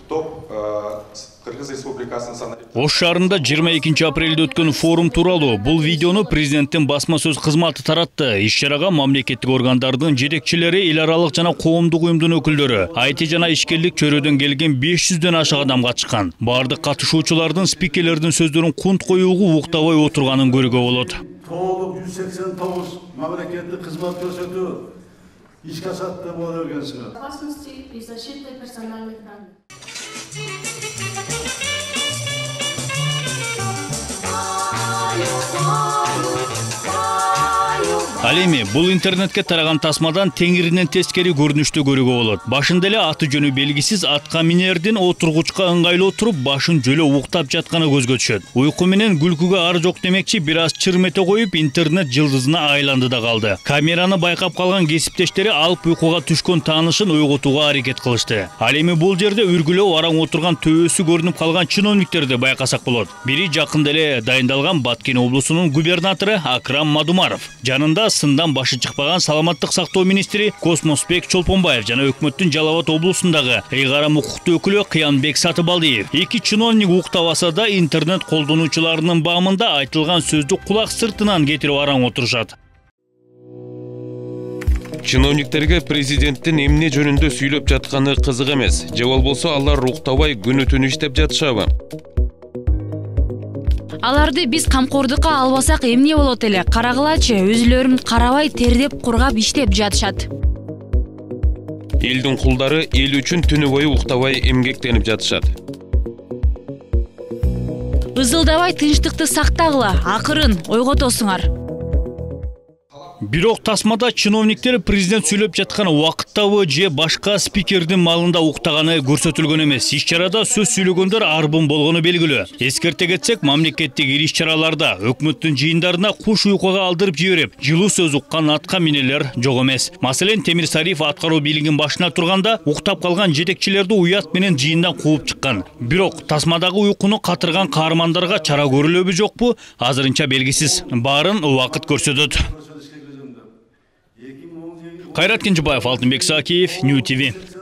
топ Кыргыз Республикасынын Ош шаарында 22 апрелде өткөн форум тууралуу бул видеону президенттин басма сөз кызматы таратты. Иш-чарага мамлекеттик органдардын жетекчилери, эл аралык жана коомдук уюмдун өкүлдөрү, IT жана ишкерлик чөйрөдөн келген 500дөн ашык адам катышкан. Бардык катышуучулардын спикерлердин сөздөрүн кунт коюуга уктабай отурганын көрүүгө болот. Толук 189 мамлекеттик кызмат көрсөтүү ишке асатты боло берген. Безопасности и защиты персональных данных. Ал эми бул интернетке тараган тасмадан теңиринен тескери көрүнүштү көрүүгө болот. Башында эле аты жөнү белгисиз атка минердин отургучка ыңгайлуу туруп, башын жөлө уктап жатканы көзгө түшөт. Уйку менен күлкүгө ар жок демекчи бир аз чырмете коюп, интернет жылдызына айланды да калды. Камераны байкап калган кесиптештери алып уйкуга түшкөн таанышын ойготууга аракет кылышты. Ал эми бул жерде үргүлөө араң отурган төбөсү көрүнүп калган чиновниктерди байкасак болот. Бири жакында эле дайындалган Баткен облусунун губернатору Акрам Мадумаров. Жанында сындан башы чыкпаган саламаттык сактоо министри Космосбек Чолпонбаев жана өкмөттүн Жалал Абад облусундагы ыйгарым укуктуу өкүлү Кыянбек Сатыбалдиев. Эки чиновник уктабаса да интернет колдонуучуларынын баамында айтылган сөздү кулак сыртынан кетирип араң отурушат. Чиновниктерге президенттин эмне жөнүндө сүйлөп жатканы кызык эмес. Же болбосо алар уктабай күнү түнү иштеп жатышабы? Аларды биз камкордукка албасак эмне болот эле? Карагылачы, өзүлөрүн карабай тердеп кургап иштеп жатышат. Элдин кулдары эл үчүн түнү бою уктабай эмгектенип жатышат. Ызылдабай тынчтыкты сактагыла, акырын ойготосуңар. Бирок тасмада чиновниктер президент сүйлөп жаткан убакыттабы же башка спикердин малында уктаганы көрсөтүлгөн эмес. Иш-чарада сөз сүйлөгөндөр арбын болгону белгилүү. Эскерте кетсек, мамлекеттик иш-чараларда өкмөттүн жыйындарына куш уйкуга алдырып жиберип, жылуу сөз уккан атка минелер жок эмес. Маселен, Темир Сариев аткаруу бийлигинин башына турганда уктап калган жетекчилерди уят менен жыйындан кууп чыккан. Бирок тасмадагы уйкуну катырган каармандарга чара көрүлөбү жокпу? Азырынча белгисиз. Баарын убакыт көрсөтөт. Кайрат Кенжебаев, Алтынбек Сакиев, Нью ТВ.